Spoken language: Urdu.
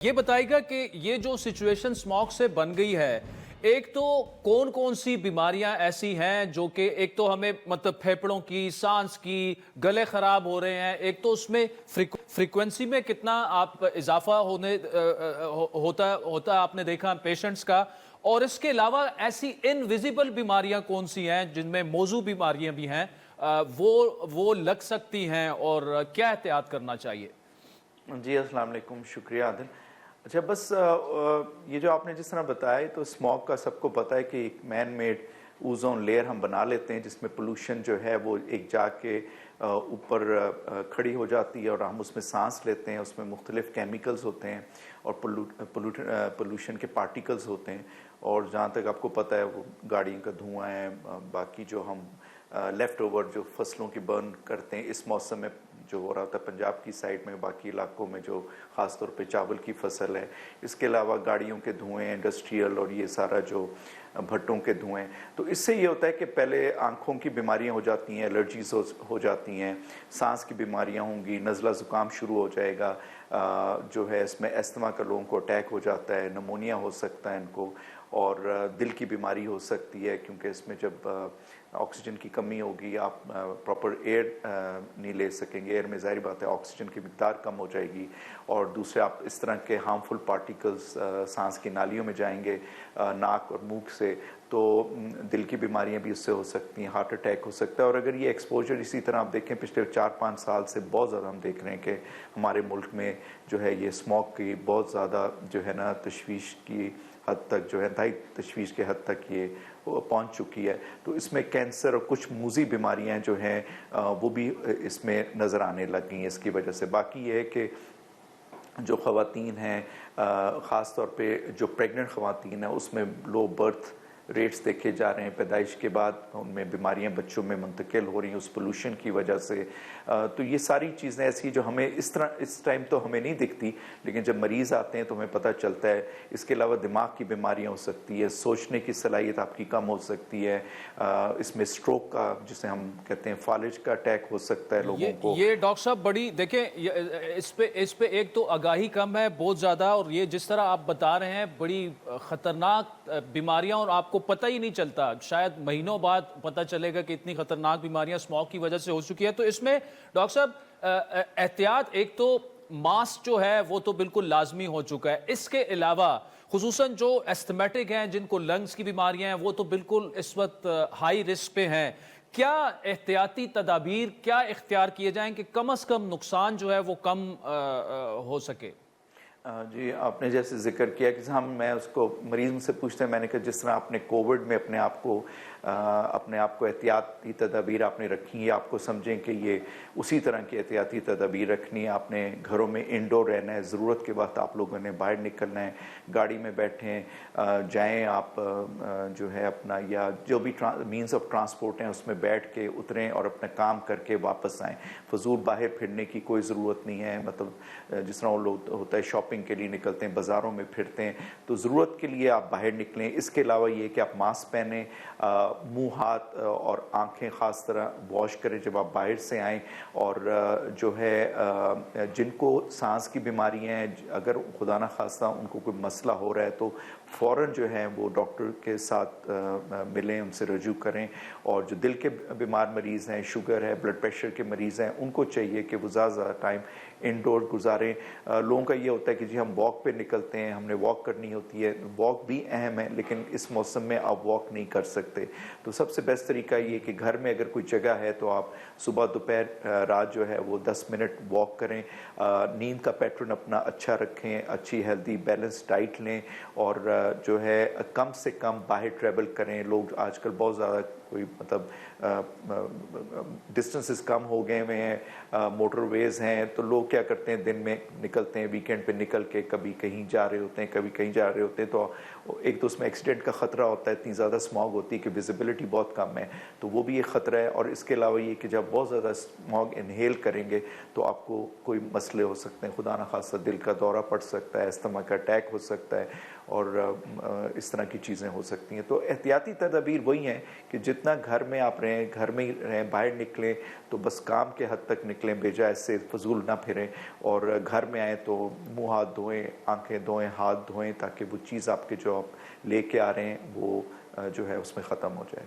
یہ بتائے گا کہ یہ جو سچویشن اسموگ سے بن گئی ہے، ایک تو کون کون سی بیماریاں ایسی ہیں جو کہ ایک تو ہمیں مطلب پھیپڑوں کی، سانس کی، گلے خراب ہو رہے ہیں، ایک تو اس میں فریکوینسی میں کتنا آپ اضافہ ہوتا آپ نے دیکھا پیشنٹس کا، اور اس کے علاوہ ایسی انویزیبل بیماریاں کون سی ہیں جن میں موضوع بیماریاں بھی ہیں وہ لگ سکتی ہیں اور کیا احتیاط کرنا چاہیے؟ جی السلام علیکم، شکریہ عادل۔ اچھا بس یہ جو آپ نے جس طرح بتایا تو اسموگ کا سب کو پتہ ہے کہ ایک مین میڈ اوزون لیئر ہم بنا لیتے ہیں جس میں پولوشن جو ہے وہ ایک جا کے اوپر کھڑی ہو جاتی ہے اور ہم اس میں سانس لیتے ہیں، اس میں مختلف کیمیکلز ہوتے ہیں اور پولوشن کے پارٹیکلز ہوتے ہیں، اور جہاں تک آپ کو پتہ ہے وہ گاڑیوں کا دھواں ہے، باقی جو ہم لیفٹ اوور جو فصلوں کی برن کرتے ہیں اس موسم میں جو ہو رہا تھا پنجاب کی سائڈ میں، باقی علاقوں میں جو خاص طور پہ چاول کی فصل ہے، اس کے علاوہ گاڑیوں کے دھوئیں، انڈسٹریل اور یہ سارا جو بھٹوں کے دھوئیں، تو اس سے یہ ہوتا ہے کہ پہلے آنکھوں کی بیماریاں ہو جاتی ہیں، الرجیز ہو جاتی ہیں، سانس کی بیماریاں ہوں گی، نزلہ زکام شروع ہو جائے گا، جو ہے اس میں استھما کا لوگوں کو اٹیک ہو جاتا ہے، نمونیا ہو سکتا ہے ان کو، اور دل کی بیماری ہو سکتی ہے کیونکہ اس میں جب آکسیجن کی کمی ہوگی، آپ پراپر ایئر نہیں لے سکیں گے، ایئر میں ظاہر بات ہے آکسیجن کی مقدار کم ہو جائے گی، اور دوسرے آپ اس طرح کے ہارمفل پارٹیکلز سانس کی نالیوں میں جائیں گے ناک اور منہ سے، تو دل کی بیماریاں بھی اس سے ہو سکتی ہیں، ہارٹ اٹیک ہو سکتا ہے۔ اور اگر یہ ایکسپوجر اسی طرح آپ دیکھیں پچھلے 4-5 سال سے بہت زیادہ ہم دیکھ رہے ہیں کہ ہمارے ملک میں جو ہے یہ اسموگ کی بہت زیادہ جو ہے نا تشویش کی حد تک جو ہے انتہائی تشویش کے حد تک یہ پہنچ چکی ہے، تو اس میں کینسر اور کچھ موذی بیماریاں جو ہیں وہ بھی اس میں نظر آنے لگ گئی ہیں اس کی وجہ سے۔ باقی یہ ہے کہ جو خواتین ہیں خاص طور پہ جو پریگننٹ خواتین ہیں اس میں لو برتھ ریٹس دیکھے جا رہے ہیں، پیدائش کے بعد ان میں بیماریاں بچوں میں منتقل ہو رہی ہیں اس پولوشن کی وجہ سے، تو یہ ساری چیزیں ایسی جو ہمیں اس ٹائم تو ہمیں نہیں دکھتی، لیکن جب مریض آتے ہیں تو ہمیں پتہ چلتا ہے۔ اس کے علاوہ دماغ کی بیماریاں ہو سکتی ہے، سوچنے کی صلاحیت آپ کی کم ہو سکتی ہے، اس میں سٹروک کا جسے ہم کہتے ہیں فالج کا اٹیک ہو سکتا ہے لوگوں کو۔ یہ ڈاکٹر صاحب بڑی دیکھیں اس پہ ایک تو آگاہی کم ہے بہت زیادہ، اور یہ جس طرح آپ بتا رہے ہیں بڑی خطرناک بیماریاں، اور آپ کو پتہ ہی نہیں چلتا، شاید مہینوں بعد پتہ چلے گا کہ اتنی خطرناک بیماریاں اسموگ کی وجہ سے ہو چکی ہے۔ تو اس میں ڈاکٹر صاحب احتیاط، ایک تو ماسک جو ہے وہ تو بالکل لازمی ہو چکا ہے، اس کے علاوہ خصوصاً جو ایستھمیٹک ہیں جن کو لنگز کی بیماریاں ہیں وہ تو بالکل اس وقت ہائی رسک پہ ہیں، کیا احتیاطی تدابیر کیا اختیار کیے جائیں کہ کم از کم نقصان جو ہے وہ کم ہو سکے؟ جی آپ نے جیسے ذکر کیا کہ میں اس کو مریض سے پوچھتے ہیں، میں نے کہا جس طرح آپ نے کووڈ میں اپنے آپ کو احتیاطی تدابیر آپ نے رکھی ہیں، آپ کو سمجھیں کہ یہ اسی طرح کی احتیاطی تدابیر رکھنی ہے، آپ نے گھروں میں انڈور رہنا ہے، ضرورت کے وقت آپ لوگوں نے باہر نکلنا ہے، گاڑی میں بیٹھیں، جائیں آپ جو ہے اپنا یا جو بھی مینز آف ٹرانسپورٹ ہیں اس میں بیٹھ کے اتریں اور اپنا کام کر کے واپس آئیں، فضول باہر پھرنے کی کوئی ضرورت نہیں ہے، مطلب جس طرح وہ لوگ ہوتا ہے شاپنگ کے لیے نکلتے ہیں، بازاروں میں پھرتے ہیں، تو ضرورت کے لیے آپ باہر نکلیں۔ اس کے علاوہ یہ کہ آپ ماسک پہنیں، منہ، ہاتھ اور آنکھیں خاص طرح واش کریں جب آپ باہر سے آئیں، اور جو ہے جن کو سانس کی بیماریاں ہیں اگر خدا نخواستہ ان کو کوئی مسئلہ ہو رہا ہے تو فوراً جو ہے وہ ڈاکٹر کے ساتھ ملیں، ان سے رجوع کریں، اور جو دل کے بیمار مریض ہیں، شوگر ہے، بلڈ پریشر کے مریض ہیں، ان کو چاہیے کہ وہ زیادہ ٹائم انڈور گزاریں۔ لوگوں کا یہ ہوتا ہے کہ جی ہم واک پہ نکلتے ہیں، ہم نے واک کرنی ہوتی ہے، واک بھی اہم ہے لیکن اس موسم میں آپ واک نہیں کر سکتے، تو سب سے بیسٹ طریقہ یہ کہ گھر میں اگر کوئی جگہ ہے تو آپ صبح دوپہر رات جو ہے وہ 10 منٹ واک کریں، نیند کا پیٹرن اپنا اچھا رکھیں، اچھی ہیلدی بیلنس ڈائٹ لیں، اور جو ہے کم سے کم باہر ٹریول کریں۔ لوگ آج کل بہت زیادہ کوئی مطلب ڈسٹنسز کم ہو گئے ہوئے ہیں، موٹر ویز ہیں، تو لوگ کیا کرتے ہیں دن میں نکلتے ہیں، ویکینڈ پہ نکل کے کبھی کہیں جا رہے ہوتے ہیں، کبھی کہیں جا رہے ہوتے ہیں، تو ایک تو اس میں ایکسیڈنٹ کا خطرہ ہوتا ہے، اتنی زیادہ اسموگ ہوتی ہے کہ ویزیبلٹی بہت کم ہے، تو وہ بھی ایک خطرہ ہے۔ اور اس کے علاوہ یہ کہ جب بہت زیادہ اسموگ انہیل کریں گے تو آپ کو کوئی مسئلے ہو سکتے ہیں، خدا نخواستہ دل کا دورہ پڑ سکتا ہے، استھما کا اٹیک ہو سکتا ہے، اور اس طرح کی چیزیں ہو سکتی ہیں۔ تو احتیاطی تدابیر وہی ہیں کہ جتنا گھر میں آپ رہیں گھر میں ہی رہیں, باہر نکلیں تو بس کام کے حد تک نکلیں, بجائے اس سے فضول نہ پھریں, اور گھر میں آئیں تو منہ ہاتھ دھوئیں, آنکھیں دھوئیں, ہاتھ دھوئیں, تاکہ وہ چیز آپ کے جو آپ لے کے آ رہے ہیں وہ جو ہے اس میں ختم ہو جائے.